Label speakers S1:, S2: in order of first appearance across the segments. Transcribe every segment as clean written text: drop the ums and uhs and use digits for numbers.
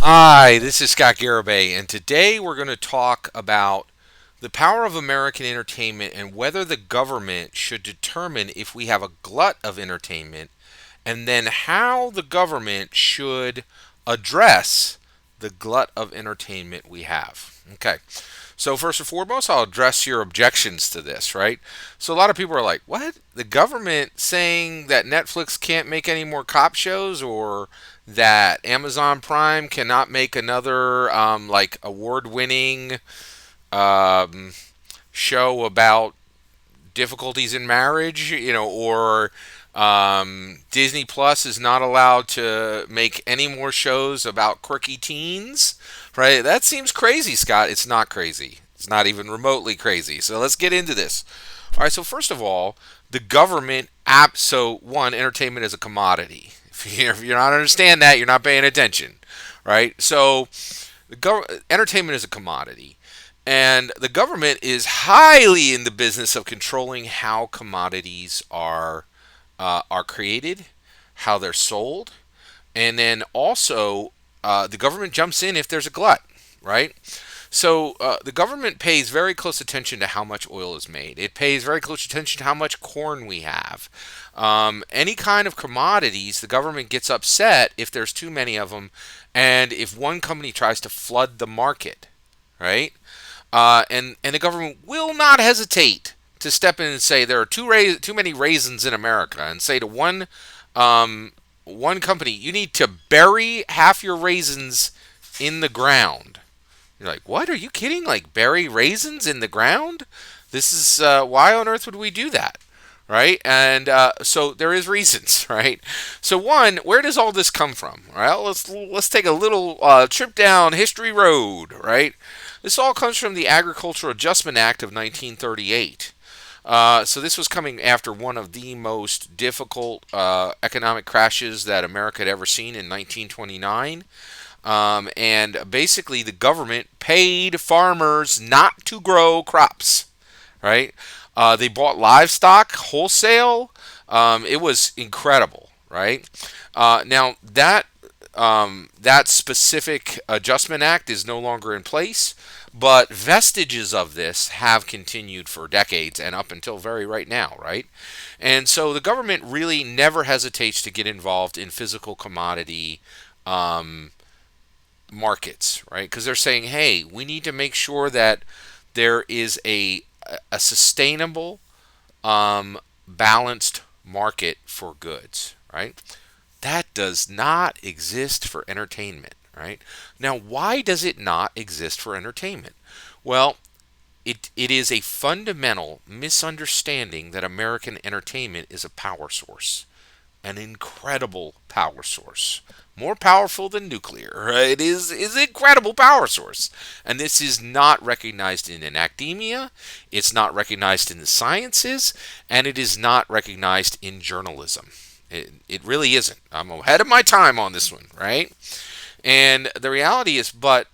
S1: Hi, this is Scott Garibay, and today we're going to talk about the power of American entertainment and whether the government should determine if we have a glut of entertainment, and then how the government should address the glut of entertainment we have. Okay, so first and foremost, I'll address your objections to this, right? So a lot of people are like, what? The government saying that Netflix can't make any more cop shows, or that Amazon Prime cannot make another like award-winning um, show about difficulties in marriage, or Disney Plus is not allowed to make any more shows about quirky teens, right? That seems crazy, Scott. It's not crazy. It's not even remotely crazy. So let's get into this. All right. So first of all, the government app. So one, entertainment is a commodity. If you're not understand that, you're not paying attention, right? So entertainment is a commodity. And the government is highly in the business of controlling how commodities are created, how they're sold, and then also the government jumps in if there's a glut, right? So the government pays very close attention to how much oil is made. It pays very close attention to how much corn we have. Any kind of commodities, the government gets upset if there's too many of them, and if one company tries to flood the market, right? And the government will not hesitate to step in and say there are too many raisins in America, and say to one company, you need to bury half your raisins in the ground. You're like, what? Are you kidding? Like, bury raisins in the ground? This is why on earth would we do that? Right? And so there is reasons, right? So one, where does all this come from? Well, let's take a little trip down history road, right? This all comes from the Agricultural Adjustment Act of 1938. So this was coming after one of the most difficult economic crashes that America had ever seen in 1929. And basically, the government paid farmers not to grow crops, right? They bought livestock wholesale. It was incredible, right? Now that specific adjustment act is no longer in place, but vestiges of this have continued for decades and up until very right now, right? And so the government really never hesitates to get involved in physical commodity um, markets, right? Because they're saying, hey, we need to make sure that there is a sustainable, balanced market for goods, right? That does not exist for entertainment, right? Now, why does it not exist for entertainment? Well, it is a fundamental misunderstanding that American entertainment is a power source, an incredible power source, more powerful than nuclear. It is an incredible power source, and this is not recognized in academia. It's not recognized in the sciences, and it is not recognized in journalism. It really isn't. I'm ahead of my time on this one, right? And the reality is, but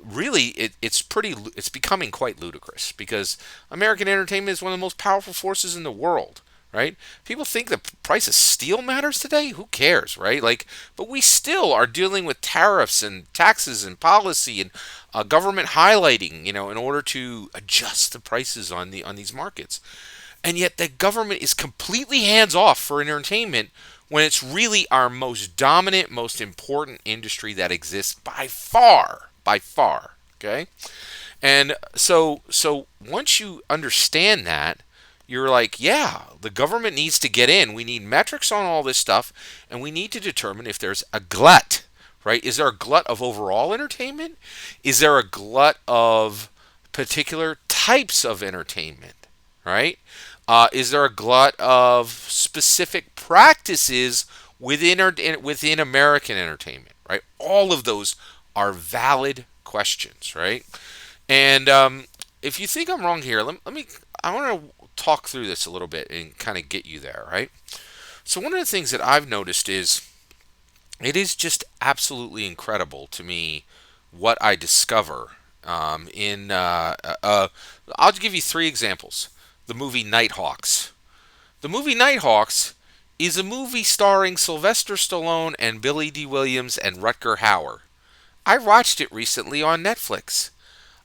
S1: really, it's becoming quite ludicrous because American entertainment is one of the most powerful forces in the world, right? People think the price of steel matters today. Who cares, right? Like, but we still are dealing with tariffs and taxes and policy and government highlighting, in order to adjust the prices on these markets. And yet the government is completely hands off for entertainment when it's really our most dominant, most important industry that exists by far. Okay, and so once you understand that, you're like, yeah, the government needs to get in. We need metrics on all this stuff, and we need to determine if there's a glut, right? Is there a glut of overall entertainment? Is there a glut of particular types of entertainment, right? Is there a glut of specific practices within American entertainment, right? All of those are valid questions, right? And if you think I'm wrong here, let me. I want to talk through this a little bit and kind of get you there, right? So one of the things that I've noticed is it is just absolutely incredible to me what I discover in. I'll give you three examples. The movie Nighthawks. The movie Nighthawks is a movie starring Sylvester Stallone and Billy D. Williams and Rutger Hauer. I watched it recently on Netflix.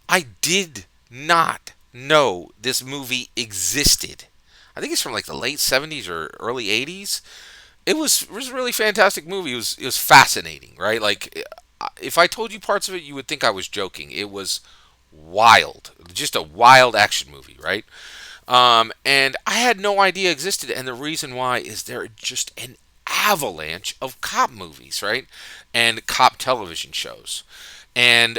S1: I did not know this movie existed. I think it's from like the late 70s or early 80s. It was a really fantastic movie. It was fascinating, right? Like if I told you parts of it, you would think I was joking. It was wild, just a wild action movie, right? And I had no idea it existed, and the reason why is there just an avalanche of cop movies, right, and cop television shows, and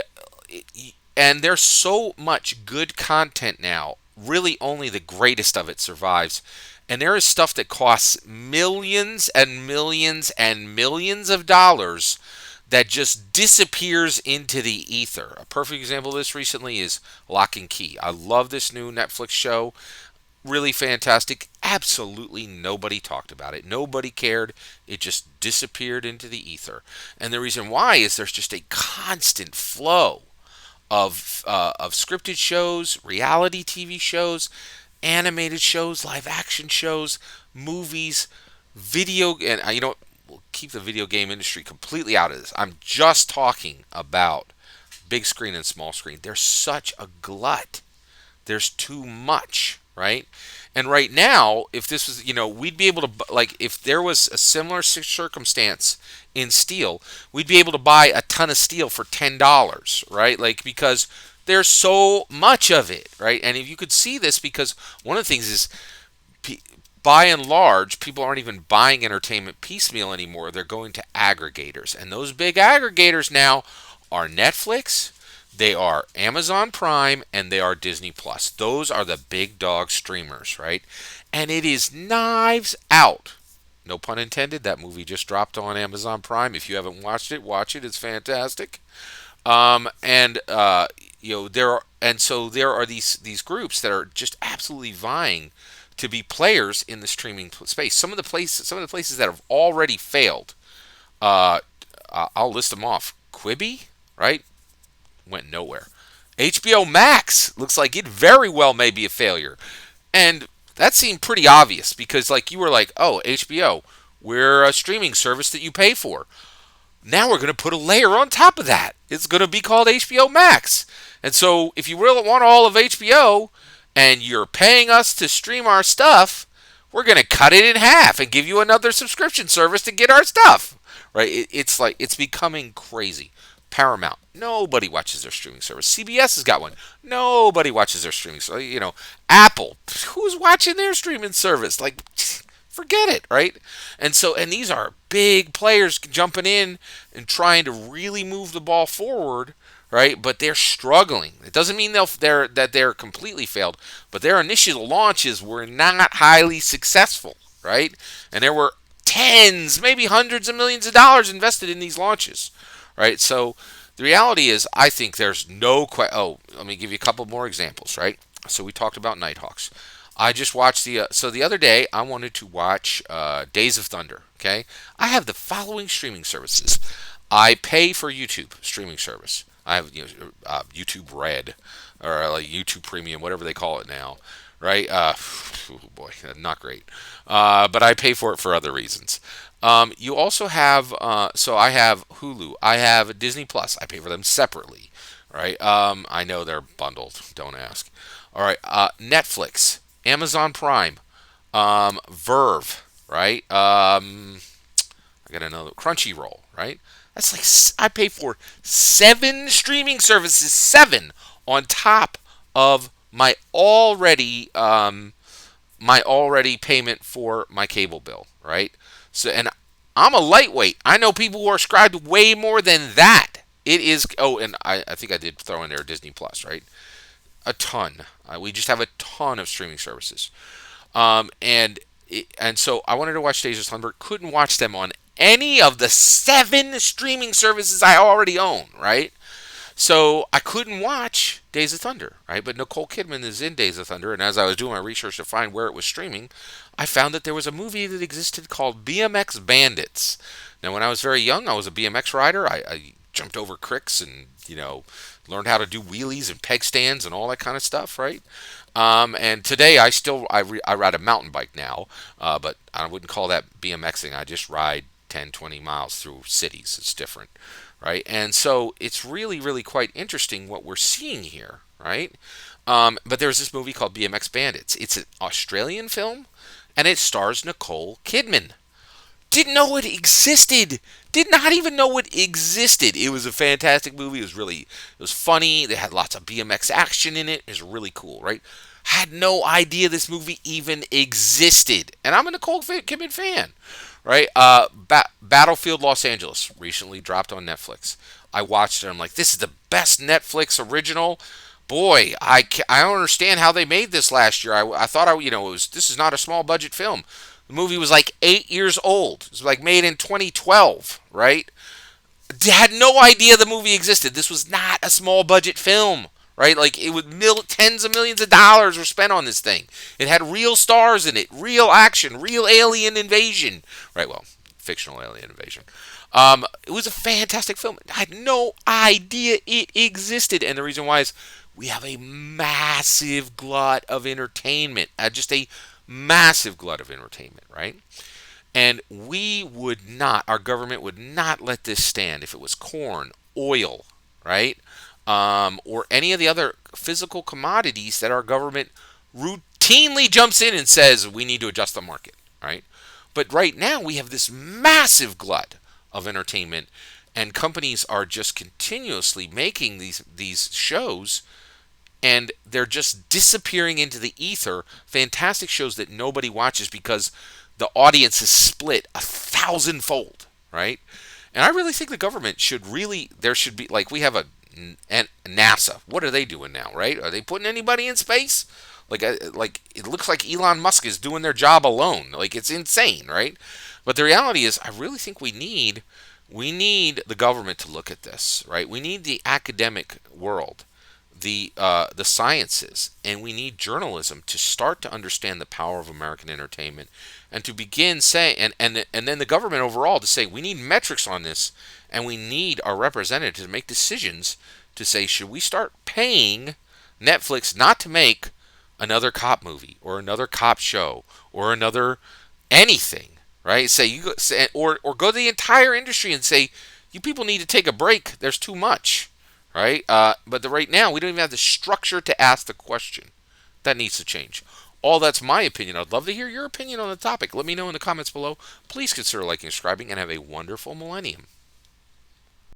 S1: and there's so much good content now. Really, only the greatest of it survives. And there is stuff that costs millions and millions and millions of dollars that just disappears into the ether. A perfect example of this recently is Lock and Key. I love this new Netflix show. Really fantastic. Absolutely nobody talked about it. Nobody cared. It just disappeared into the ether. And the reason why is there's just a constant flow of scripted shows, reality TV shows, animated shows, live action shows, movies, video, and you know what? We'll keep the video game industry completely out of this. I'm just talking about big screen and small screen. There's such a glut. There's too much, right? And right now, if this was, we'd be able to, like, if there was a similar circumstance in steel, we'd be able to buy a ton of steel for $10, right? Like, because there's so much of it, right? And if you could see this, because one of the things is, by and large, people aren't even buying entertainment piecemeal anymore. They're going to aggregators. And those big aggregators now are Netflix, they are Amazon Prime, and they are Disney Plus. Those are the big dog streamers, right? And it is knives out. No pun intended. That movie just dropped on Amazon Prime. If you haven't watched it, watch it. It's fantastic. So there are these groups that are just absolutely vying to be players in the streaming space. Some of the places that have already failed. I'll list them off. Quibi, right? Went nowhere. HBO Max looks like it very well may be a failure. And that seemed pretty obvious because, like, you were like, oh, HBO, we're a streaming service that you pay for. Now we're going to put a layer on top of that. It's going to be called HBO Max. And so if you really want all of HBO and you're paying us to stream our stuff, we're going to cut it in half and give you another subscription service to get our stuff. Right? It's like, it's becoming crazy. Paramount, nobody watches their streaming service. CBS has got one. Nobody watches their streaming service. Apple, who's watching their streaming service? Like, forget it, right? And these are big players jumping in and trying to really move the ball forward, right? But they're struggling. It doesn't mean they're completely failed, but their initial launches were not highly successful, right? And there were tens, maybe hundreds of millions of dollars invested in these launches. Right, so the reality is, I think there's no let me give you a couple more examples. Right, so we talked about Nighthawks. I just watched the other day I wanted to watch Days of Thunder. Okay, I have the following streaming services. I pay for YouTube streaming service. I have YouTube Red or like YouTube Premium, whatever they call it now. Right, oh boy, not great. But I pay for it for other reasons. You also have, so I have Hulu, I have Disney Plus. I pay for them separately, right? I know they're bundled. Don't ask. All right, Netflix, Amazon Prime, Verve, right? I got another Crunchyroll, right? That's like I pay for 7 streaming services, 7 on top of my already payment for my cable bill, right? So, and I'm a lightweight. I know people who are subscribed to way more than that. It is. Oh, and I think I did throw in there Disney Plus, right? A ton. We just have a ton of streaming services, and so I wanted to watch Days of Thunder. Couldn't watch them on any of the 7 streaming services I already own, right? So I couldn't watch Days of Thunder, right? But Nicole Kidman is in Days of Thunder, and as I was doing my research to find where it was streaming, I found that there was a movie that existed called Bmx Bandits. Now, when I was very young, I was a BMX rider. I jumped over cricks and, learned how to do wheelies and peg stands and all that kind of stuff, right? And today I ride a mountain bike now, but I wouldn't call that BMXing. I just ride 10, 20 miles through cities. It's different. right? And so it's really, really quite interesting what we're seeing here, right? But there's this movie called Bmx Bandits. It's an Australian film, and it stars Nicole Kidman. Didn't know it existed. Did not even know it existed. It was a fantastic movie. It was funny. They had lots of BMX action in it. It was really cool, right? Had no idea this movie even existed. And I'm a Nicole Kidman fan, right? Battlefield Los Angeles recently dropped on Netflix. I watched it. I'm like, this is the best Netflix original. Boy, I don't understand how they made this last year. I thought this is not a small budget film. The movie was like 8 years old. It was like made in 2012, right? Had no idea the movie existed. This was not a small budget film, right? Like it was tens of millions of dollars were spent on this thing. It had real stars in it, real action, real alien invasion, right? Well, fictional alien invasion. It was a fantastic film. I had no idea it existed, and the reason why is we have a massive glut of entertainment, just a massive glut of entertainment, right? And our government would not let this stand if it was corn, oil, right? Or any of the other physical commodities that our government routinely jumps in and says we need to adjust the market, right? But right now we have this massive glut of entertainment, and companies are just continuously making these shows, and they're just disappearing into the ether. Fantastic shows that nobody watches because the audience is split 1,000-fold, right? And I really think the government there should be, like, we have a NASA. What are they doing now, right? Are they putting anybody in space? Like it looks like Elon Musk is doing their job alone. Like, it's insane, right? But the reality is, I really think we need the government to look at this, right? We need the academic world, the sciences, and we need journalism to start to understand the power of American entertainment, and to begin saying, and then the government overall to say we need metrics on this, and we need our representatives to make decisions to say, should we start paying Netflix not to make another cop movie or another cop show or another anything, right? Or go to the entire industry and say, you people need to take a break. There's too much, right? But right now, we don't even have the structure to ask the question. That needs to change. All that's my opinion. I'd love to hear your opinion on the topic. Let me know in the comments below. Please consider liking and subscribing, and have a wonderful millennium.